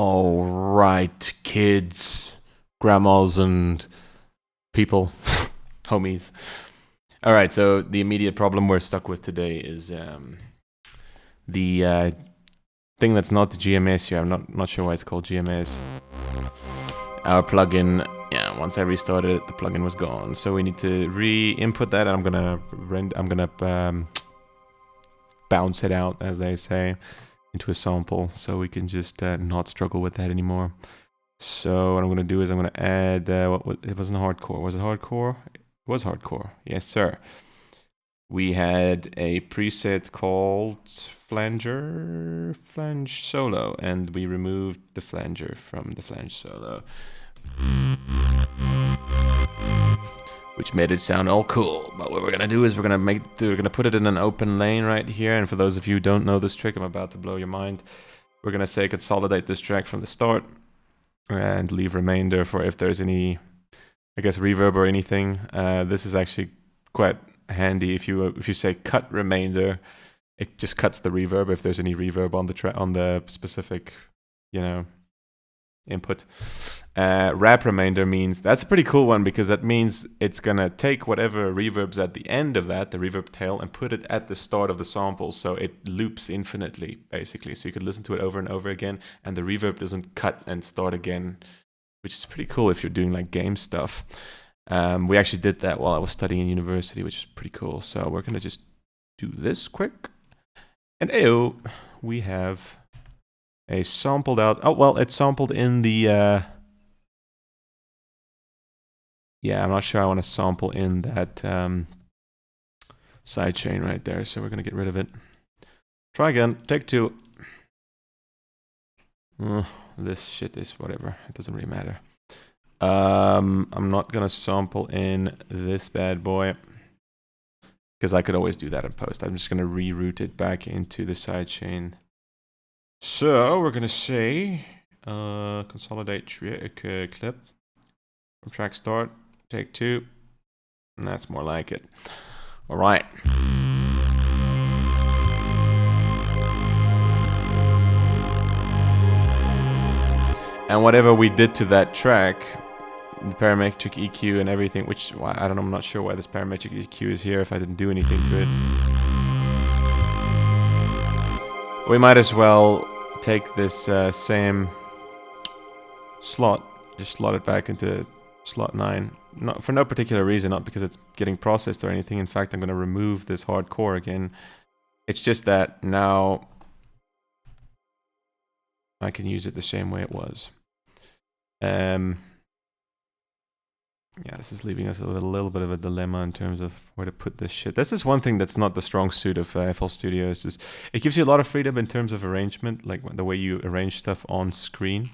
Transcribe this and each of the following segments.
All right, kids, grandmas, and people, homies. All right, so the immediate problem we're stuck with today is the thing that's not the GMS here. I'm not sure why it's called GMS. Our plugin, once I restarted it, the plugin was gone. So we need to re-input that, and I'm gonna bounce it out, as they say, into a sample, so we can just not struggle with that anymore. So what I'm gonna do is I'm gonna add it wasn't hardcore. Was it hardcore? It was hardcore. Yes, sir. We had a preset called flange solo, and we removed the flanger from the flange solo, which made it sound all cool. But what we're gonna do is we're gonna put it in an open lane right here. And for those of you who don't know this trick, I'm about to blow your mind. We're gonna say consolidate this track from the start and leave remainder for if there's any, I guess, reverb or anything. This is actually quite handy. If you say cut remainder, it just cuts the reverb if there's any reverb on the specific, input. Wrap remainder means that's a pretty cool one, because that means it's gonna take whatever reverb's at the end of that, the reverb tail, and put it at the start of the sample, so it loops infinitely, basically. So you can listen to it over and over again, and the reverb doesn't cut and start again, which is pretty cool if you're doing like game stuff. We actually did that while I was studying in university, which is pretty cool. So we're gonna just do this quick, and we have a sampled out. Oh, well, it's sampled in the I'm not sure I want to sample in that sidechain right there, so we're gonna get rid of it. Try again, take two. This shit is whatever, it doesn't really matter. I'm not gonna sample in this bad boy, because I could always do that in post. I'm just gonna reroute it back into the sidechain. So we're gonna say consolidate clip from track start, take two, and that's more like it. All right. And whatever we did to that track, the parametric EQ and everything, which I don't know, I'm not sure why this parametric EQ is here if I didn't do anything to it. We might as well take this same slot, just slot it back into slot 9. Not for no particular reason, not because it's getting processed or anything. In fact, I'm going to remove this hardcore again. It's just that now I can use it the same way it was. This is leaving us with a little bit of a dilemma in terms of where to put this shit. This is one thing that's not the strong suit of FL Studio. Is it gives you a lot of freedom in terms of arrangement, like the way you arrange stuff on screen.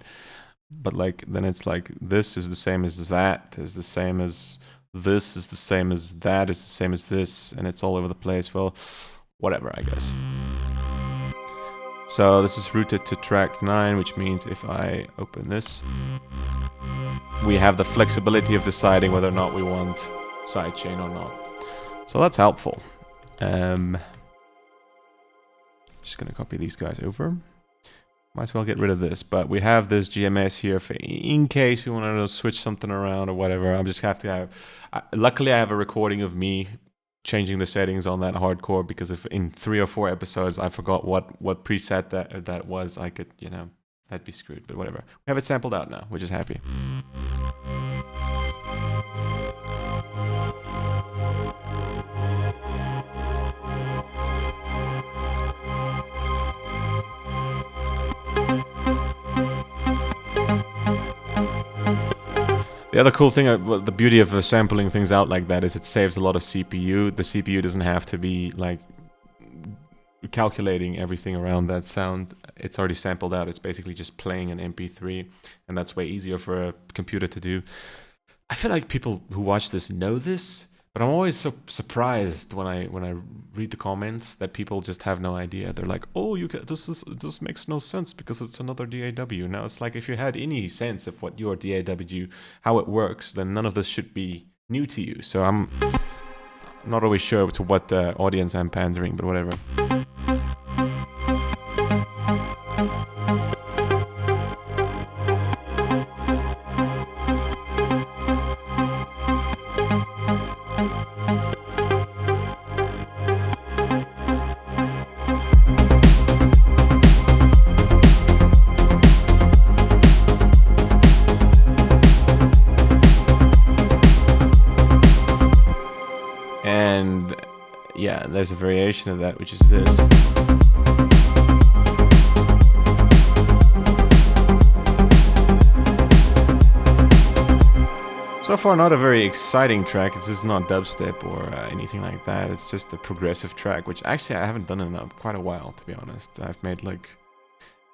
But like then it's like this is the same as that, is the same as this, is the same as that, is the same as this, and it's all over the place. Well, whatever, I guess. So this is routed to track 9, which means if I open this, we have the flexibility of deciding whether or not we want sidechain or not. So that's helpful. Just gonna copy these guys over. Might as well get rid of this, but we have this GMS here for in case we want to switch something around or whatever. I'm just have to have. Luckily, I have a recording of me changing the settings on that hardcore, because if in 3 or 4 episodes I forgot what preset that was, I could, that'd be screwed. But whatever. We have it sampled out now, which is happy. The other cool thing, the beauty of sampling things out like that is it saves a lot of CPU. The CPU doesn't have to be like calculating everything around that sound. It's already sampled out. It's basically just playing an MP3, and that's way easier for a computer to do. I feel like people who watch this know this, but I'm always so surprised when I read the comments that people just have no idea. They're like, "Oh, this makes no sense because it's another DAW." Now it's like if you had any sense of what your DAW, how it works, then none of this should be new to you. So I'm not always sure to what audience I'm pandering, but whatever. there's a variation of that, which is this. So far, not a very exciting track. This is not dubstep or anything like that. It's just a progressive track, which actually I haven't done in quite a while, to be honest. I've made like...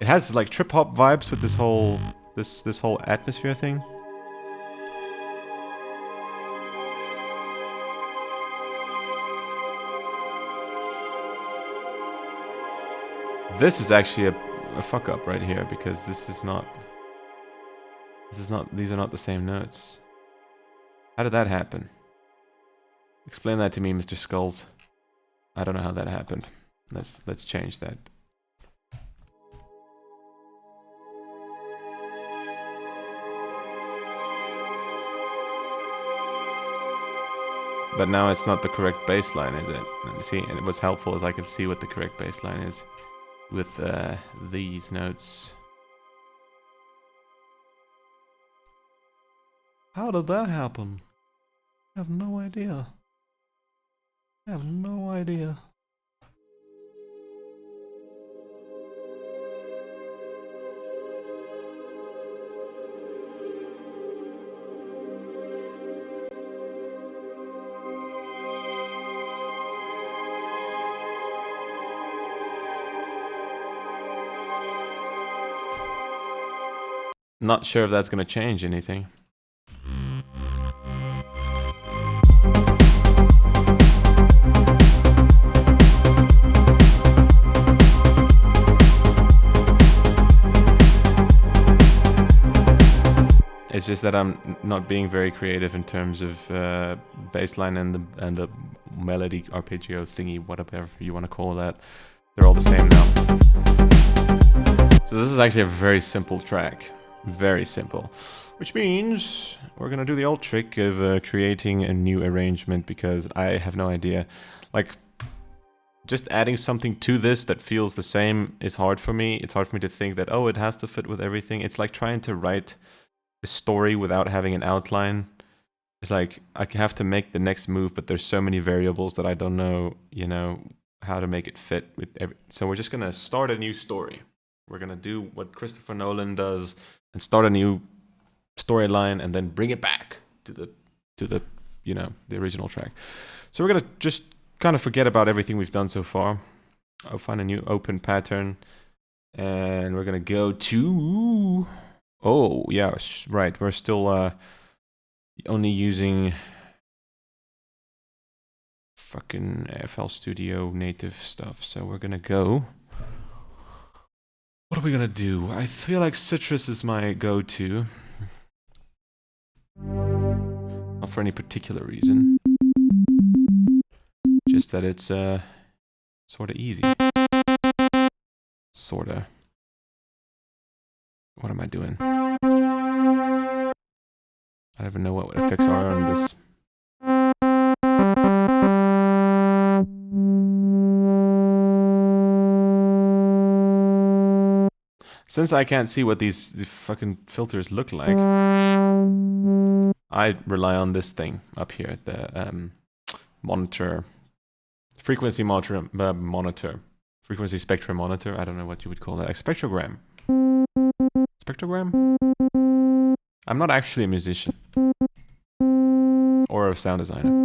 It has like trip-hop vibes with this whole atmosphere thing. This is actually a fuck up right here, because these are not the same notes. How did that happen? Explain that to me, Mr. Skulls. I don't know how that happened. Let's change that. But now it's not the correct bass line, is it? Let me see. And what's helpful is I can see what the correct bass line is with these notes. How did that happen? I have no idea. I have no idea. Not sure if that's going to change anything. It's just that I'm not being very creative in terms of bassline and the melody arpeggio thingy, whatever you want to call that. They're all the same now. So this is actually a very simple track. Very simple. Which means we're gonna do the old trick of creating a new arrangement, because I have no idea. Like, just adding something to this that feels the same is hard for me. It's hard for me to think that, oh, it has to fit with everything. It's like trying to write a story without having an outline. It's like, I have to make the next move, but there's so many variables that I don't know, you know, how to make it fit with every... So we're just gonna start a new story. We're gonna do what Christopher Nolan does and start a new storyline and then bring it back to the you know, the original track. So we're gonna just kind of forget about everything we've done so far. I'll find a new open pattern and we're gonna go to... Oh, yeah, right. We're still only using fucking FL Studio native stuff. So we're gonna go... What are we gonna do? I feel like Citrus is my go-to. Not for any particular reason. Just that it's sort of easy. Sorta. What am I doing? I don't even know what effects are on this. Since I can't see what these fucking filters look like, I rely on this thing up here, the monitor, frequency monitor, frequency spectrum monitor. I don't know what you would call that. A spectrogram. Spectrogram? I'm not actually a musician or a sound designer.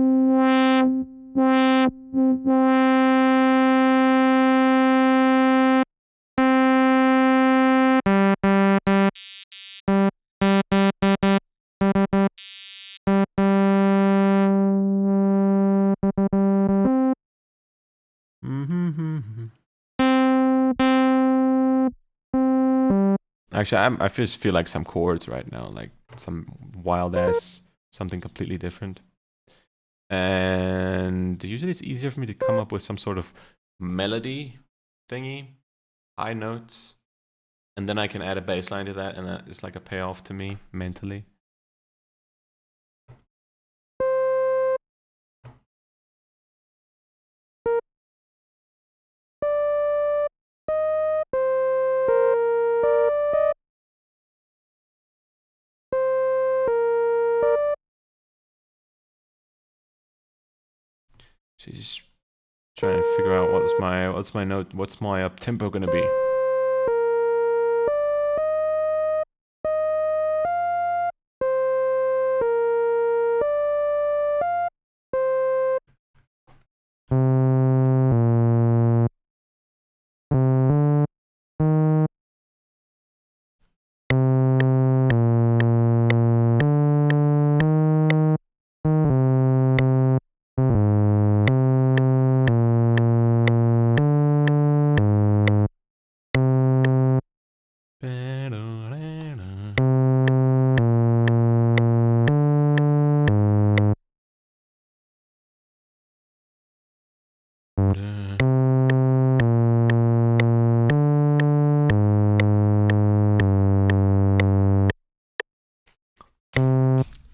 Actually, I just feel like some chords right now, like some wild ass, something completely different. And usually it's easier for me to come up with some sort of melody thingy, high notes, and then I can add a bass line to that, and that is like a payoff to me mentally. So just Trying to figure out what's my note, what's my up tempo gonna be.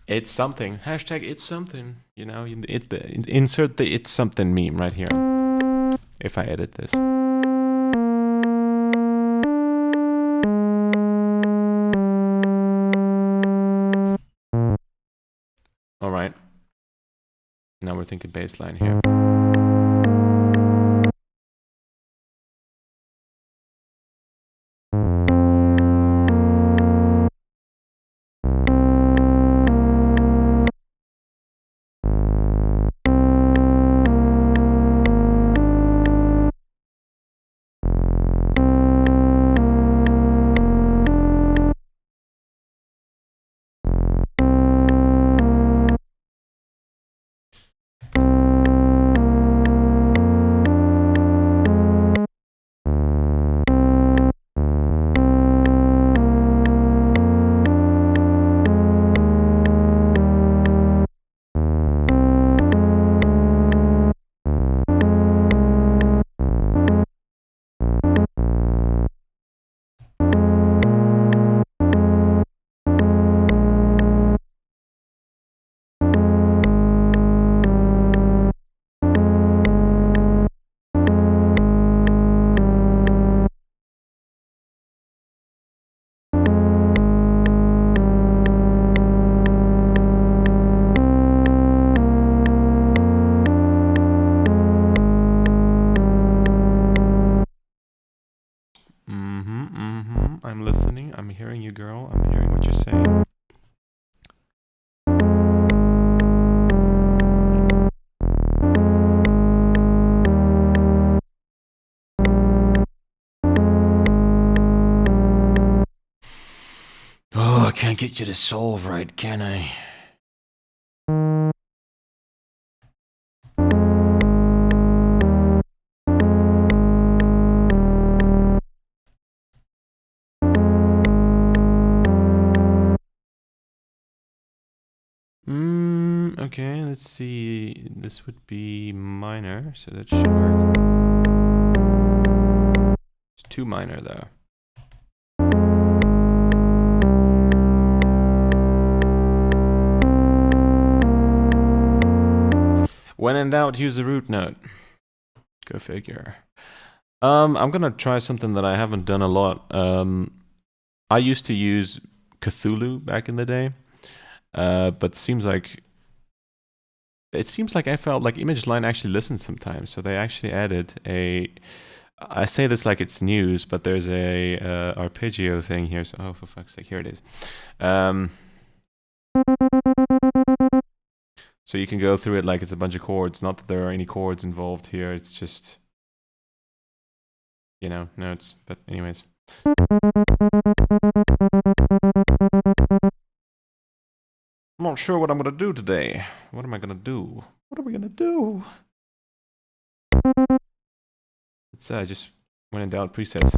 It's something. Hashtag it's something. You know, insert the it's something meme right here. If I edit this. All right. Now we're thinking bass line here. I'm listening. I'm hearing you, girl. I'm hearing what you're saying. Oh, I can't get you to solve right, can I? Okay, let's see. This would be minor, so that should work. It's too minor though. When in doubt, use the root note. Go figure. I'm gonna try something that I haven't done a lot. I used to use Cthulhu back in the day, but it seems like I felt like ImageLine actually listens sometimes. So they actually added a. I say this like it's news, but there's a arpeggio thing here. So, oh, for fuck's sake, here it is. So you can go through it like it's a bunch of chords. Not that there are any chords involved here. It's just, you know, notes. But anyways. I'm not sure what I'm gonna do today. What am I gonna do? What are we gonna do? Let's just when in doubt, presets.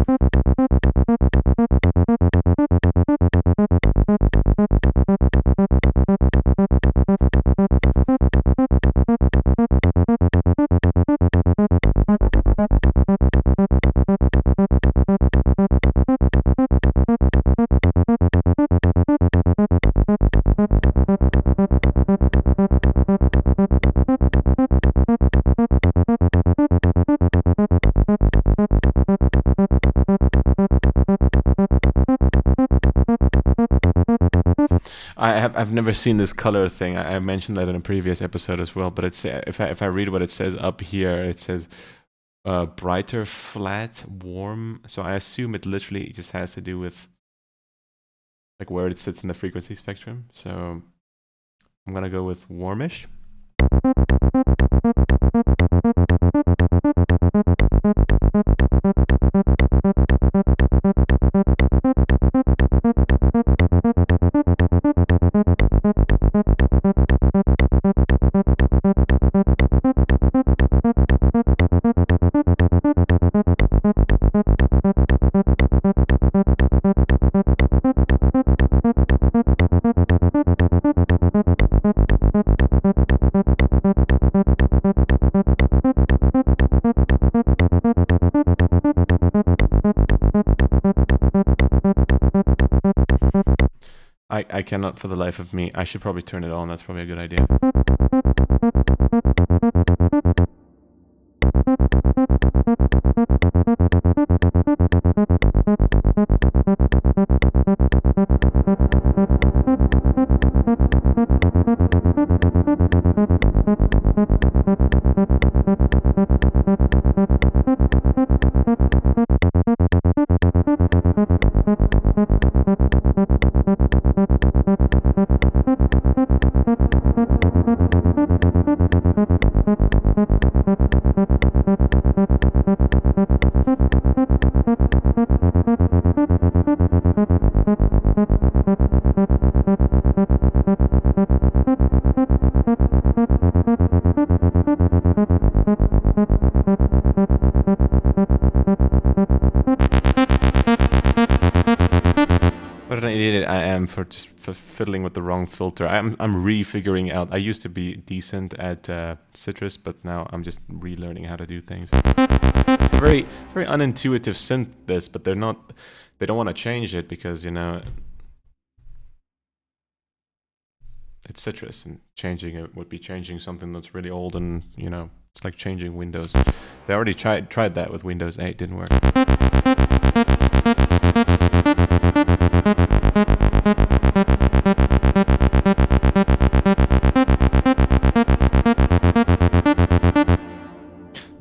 I've never seen this color thing. I mentioned that in a previous episode as well. But it's if I read what it says up here, it says brighter, flat, warm. So I assume it literally just has to do with like where it sits in the frequency spectrum. So I'm gonna go with warmish. I cannot for the life of me. I should probably turn it on. That's probably a good idea. What an idiot I am for fiddling with the wrong filter. I'm re-figuring out. I used to be decent at Citrus, but now I'm just relearning how to do things. It's a very unintuitive synth, this, but they don't want to change it because, you know, it's Citrus, and changing it would be changing something that's really old, and, you know, it's like changing Windows. They already tried that with Windows 8, didn't work.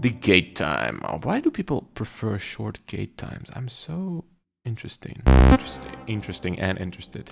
The gate time. Oh, why do people prefer short gate times? I'm so interesting and interested.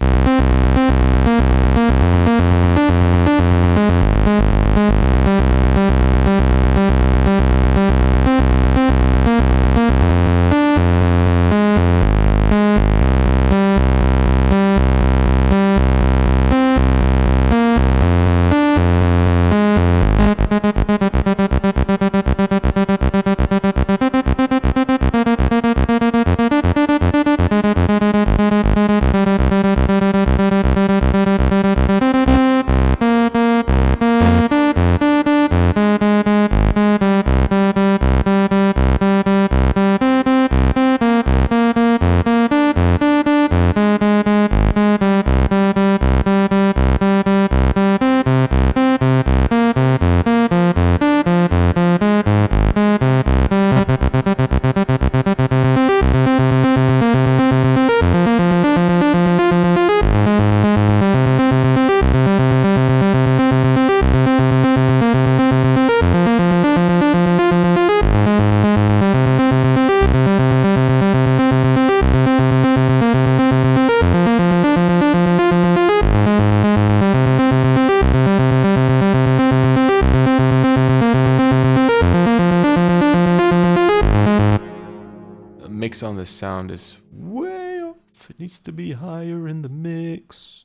Mix on this sound is way off. It needs to be higher in the mix.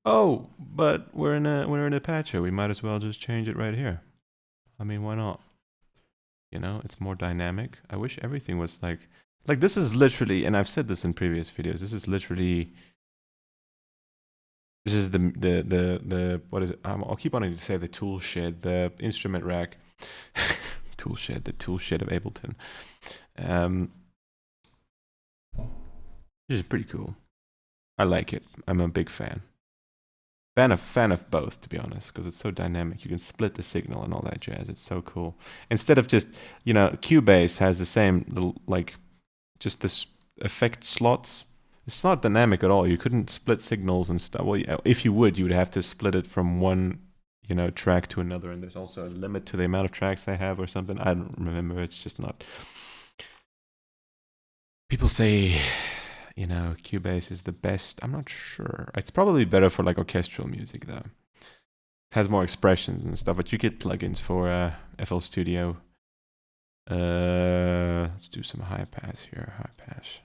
Oh, but we're in a patcher. We might as well just change it right here. I mean, why not? You know, it's more dynamic. I wish everything was like this is literally, and I've said this in previous videos. This is literally. This is the what is it? I'll keep wanting to say the tool shed, the instrument rack, tool shed, the tool shed of Ableton. This is pretty cool. I like it. I'm a big fan. Fan of both, to be honest, because it's so dynamic. You can split the signal and all that jazz. It's so cool. Instead of just, Cubase has the same little, like, just this effect slots. It's not dynamic at all. You couldn't split signals and stuff. Well, yeah, if you would, you would have to split it from one, track to another. And there's also a limit to the amount of tracks they have or something. I don't remember. It's just not. People say, Cubase is the best. I'm not sure. It's probably better for like orchestral music though. It has more expressions and stuff, but you get plugins for FL Studio. Let's do some high pass here. High pass.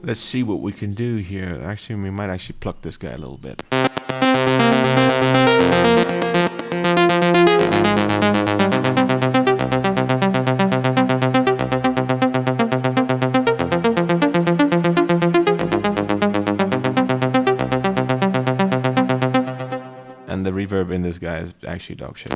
Let's see what we can do here. Actually, we might actually pluck this guy a little bit. And the reverb in this guy is actually dog shit.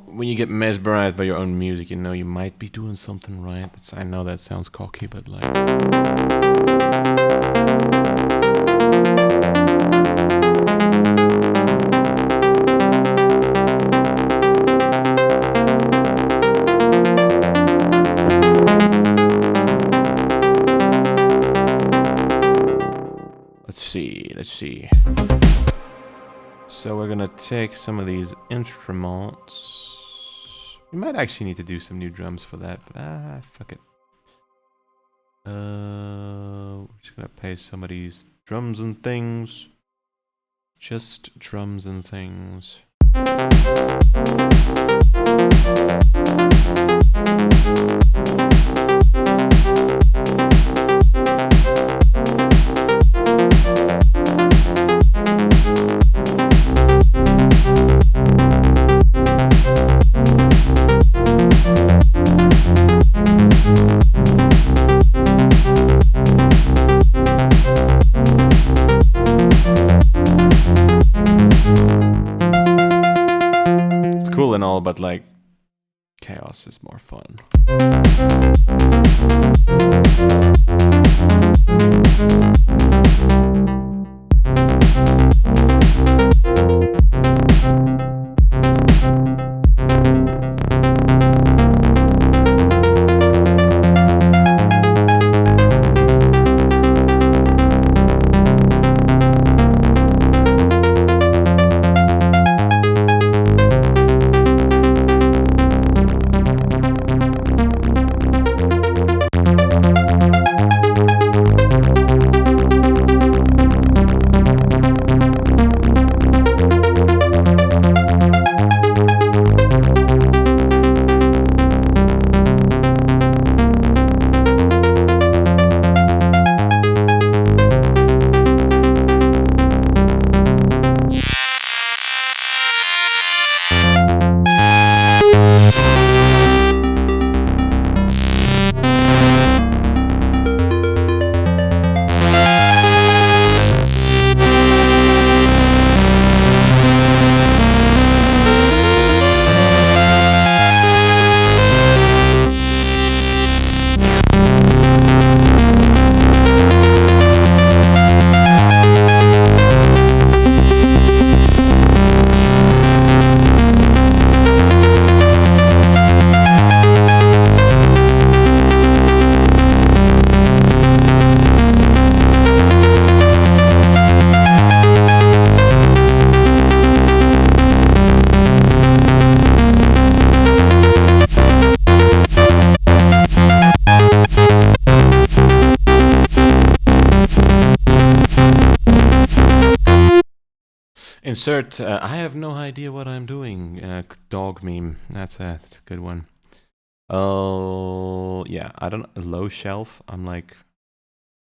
When you get mesmerized by your own music, you might be doing something right. I know that sounds cocky, but like... Let's see. So we're gonna take some of these instruments. We might actually need to do some new drums for that, but fuck it. We're just gonna pay some of these drums and things. Just drums and things. Cool and all, but like chaos is more fun. insert, I have no idea what I'm doing, dog meme. That's a good one. Oh, yeah, I don't know. Low shelf, I'm like,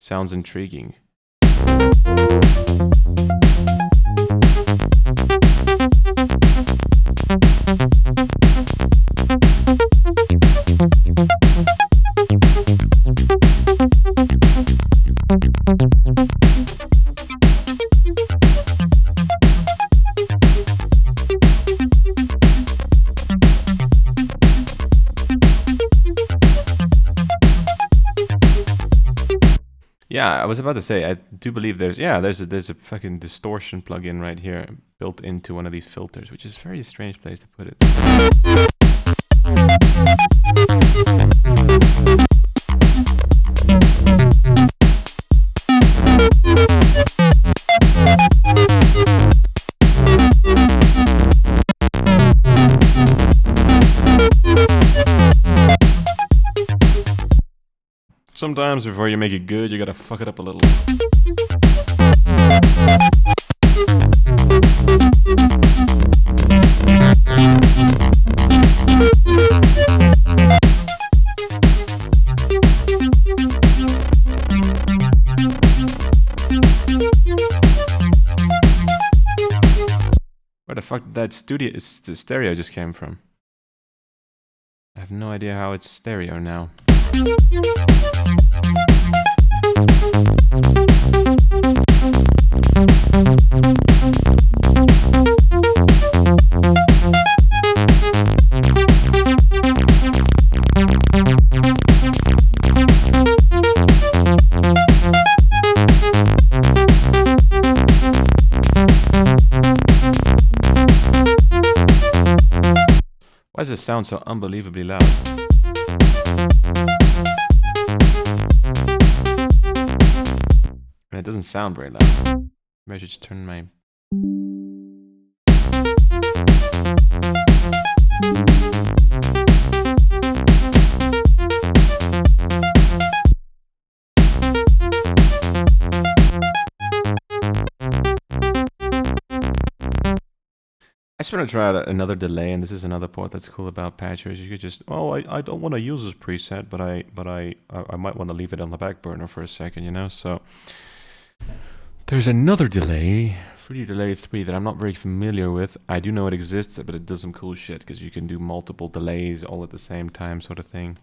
sounds intriguing. Yeah, I was about to say, I do believe there's a fucking distortion plugin right here built into one of these filters, which is a very strange place to put it. Sometimes before you make it good, you gotta fuck it up a little. Where the fuck did that stereo just came from? I have no idea how it's stereo now. Why does it sound so unbelievably loud? And it doesn't sound very loud. Maybe I should just turn my... I just want to try out another delay, and this is another part that's cool about Patchers. You could just, I don't want to use this preset, but I might want to leave it on the back burner for a second, you know. So there's another delay, Fruity Delay 3, that I'm not very familiar with. I do know it exists, but it does some cool shit because you can do multiple delays all at the same time, sort of thing.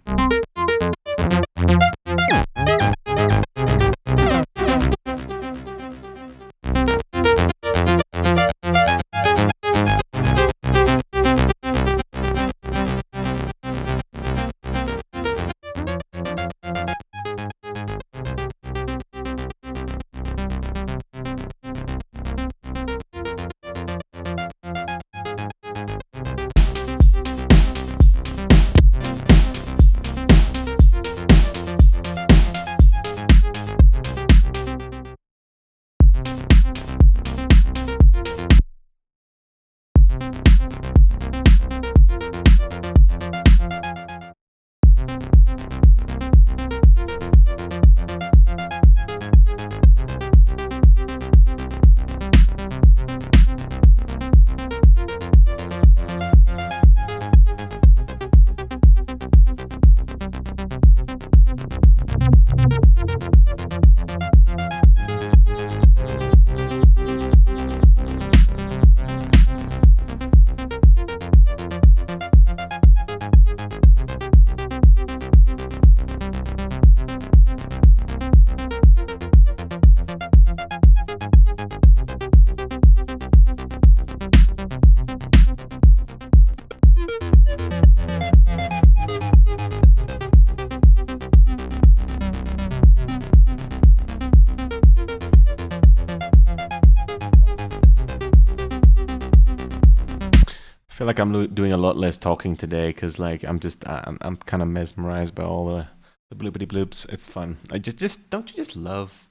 I feel like I'm doing a lot less talking today because like I'm kind of mesmerized by all the bloopity bloops. It's fun. I just don't you just love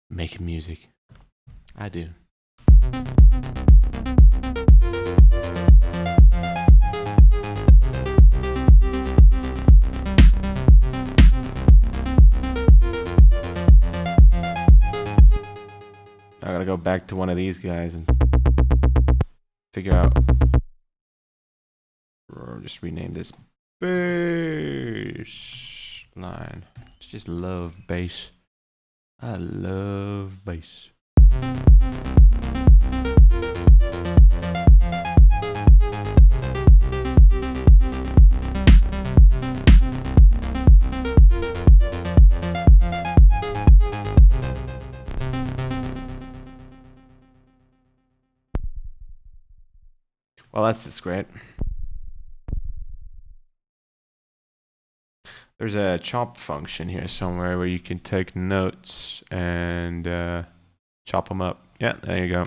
making music? I do. I gotta go back to one of these guys and figure out. Or just rename this bass line. Just love bass. I love bass. Well, that's just great. There's a chop function here somewhere where you can take notes and chop them up. Yeah, there you go.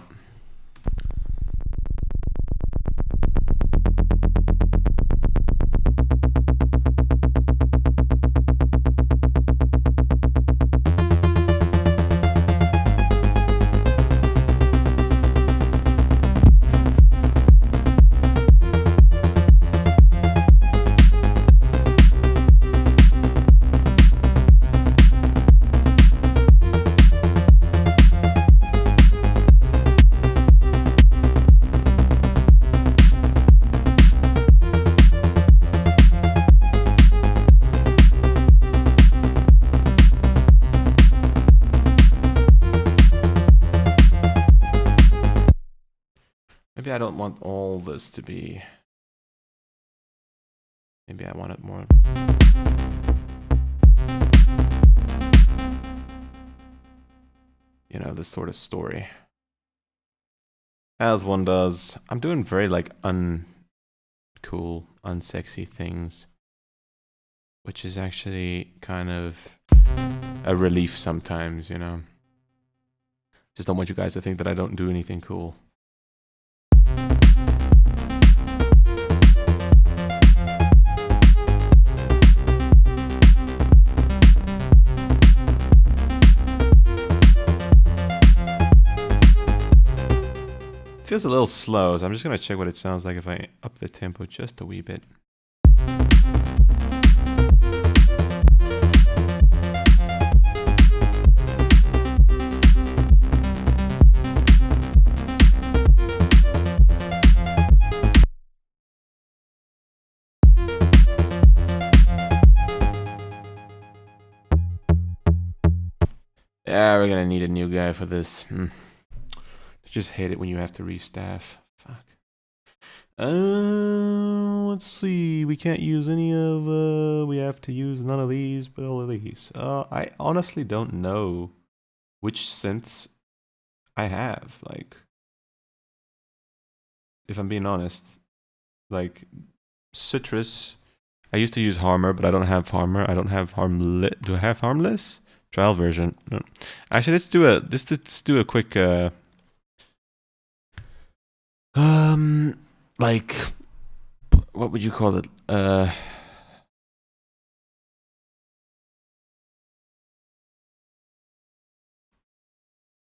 Maybe I don't want all this to be... Maybe I want it more... You know, this sort of story. As one does. I'm doing very, like, uncool, unsexy things. Which is actually kind of a relief sometimes, you know. Just don't want you guys to think that I don't do anything cool. Feels a little slow, so I'm just gonna check what it sounds like if I up the tempo just a wee bit. Yeah, we're gonna need a new guy for this. Just hate it when you have to restaff. Fuck. Let's see. We can't use any of, we have to use none of these, but all of these. I honestly don't know which synths I have. Like, if I'm being honest, like, Citrus. I used to use Harmor, but I don't have Harmor. I don't have Harmless. Do I have Harmless? Trial version. No. Actually, let's do a quick, like, what would you call it?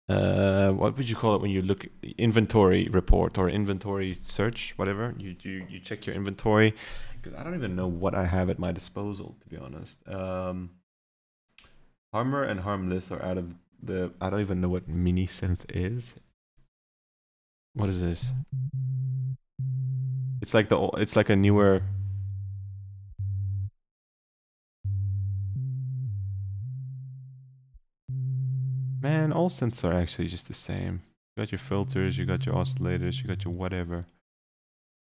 What would you call it when you look inventory report or inventory search, whatever? You check your inventory, because I don't even know what I have at my disposal, to be honest. Harmor and Harmless are out of the. I don't even know what mini synth is. What is this? It's like it's like a newer. Man, all synths are actually just the same. You got your filters, you got your oscillators, you got your whatever.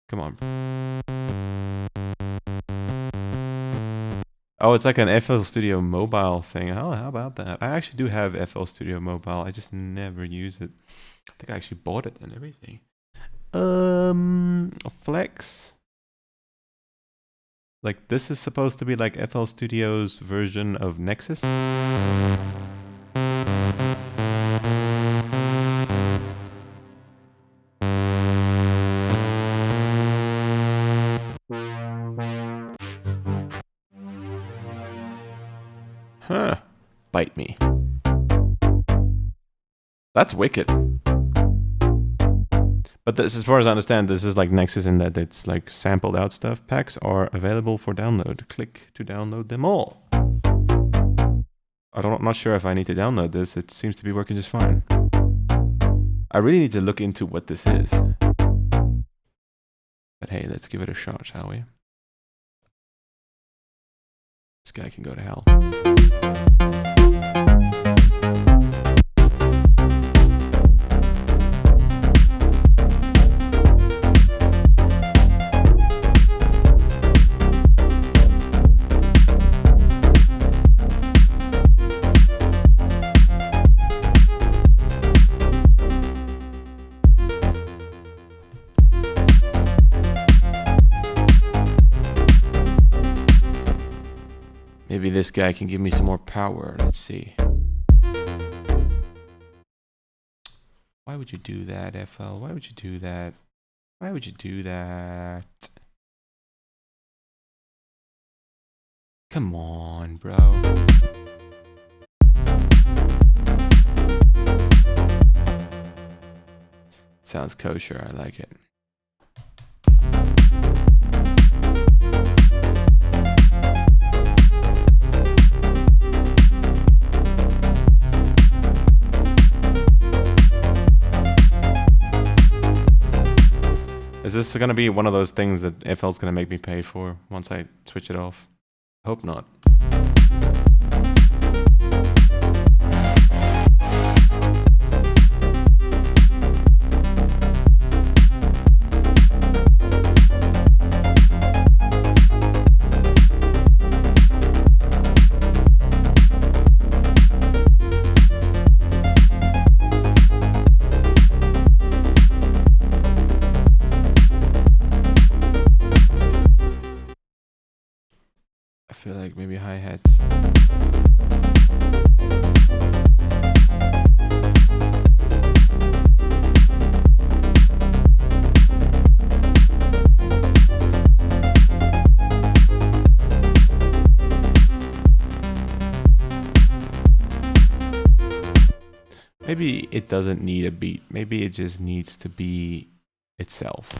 Come on. Oh, it's like an FL Studio Mobile thing. Oh, how about that? I actually do have FL Studio Mobile. I just never use it. I think I actually bought it and everything. Flex. Like, this is supposed to be like FL Studio's version of Nexus. Huh. Bite me. That's wicked. But this, as far as I understand, this is like Nexus in that it's like sampled out stuff. Packs are available for download. Click to download them all. I'm not sure if I need to download this. It seems to be working just fine. I really need to look into what this is. But hey, let's give it a shot, shall we? This guy can go to hell. Maybe this guy can give me some more power. Let's see. Why would you do that, FL? Why would you do that? Why would you do that? Come on, bro. Sounds kosher. I like it. Is this going to be one of those things that FL's going to make me pay for once I switch it off? Hope not. I feel like maybe hi-hats. Maybe it doesn't need a beat. Maybe it just needs to be itself.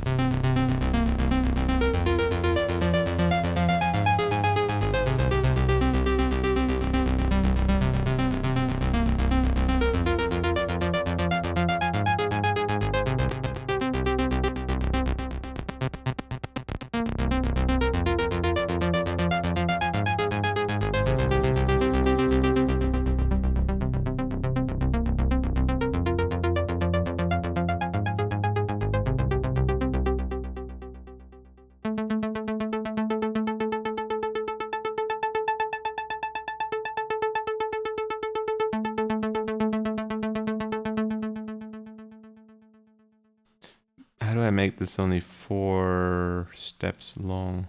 How do I make this only 4 steps long?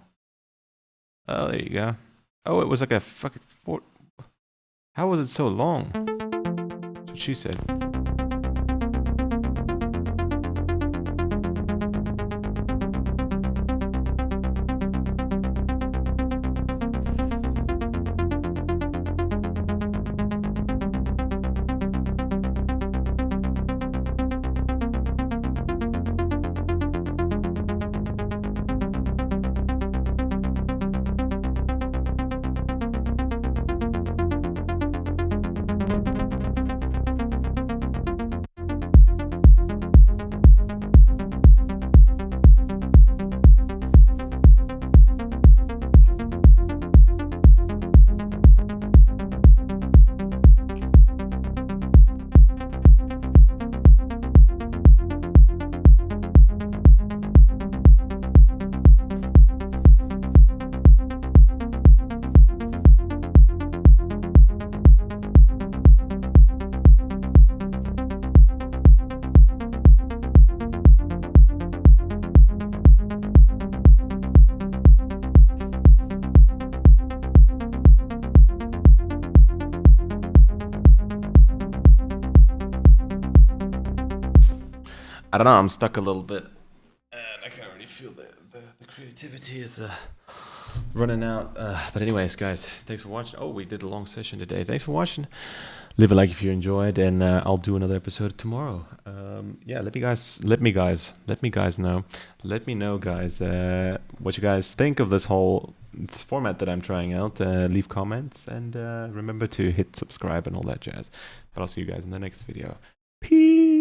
Oh, there you go. Oh, it was like a fucking 4. How was it so long? That's what she said. I don't know, I'm stuck a little bit. And I can already feel the creativity is running out. But anyways, guys, thanks for watching. Oh, we did a long session today. Thanks for watching. Leave a like if you enjoyed, and I'll do another episode tomorrow. Yeah, let me know, guys, what you guys think of this whole format that I'm trying out. Leave comments, and remember to hit subscribe and all that jazz. But I'll see you guys in the next video. Peace.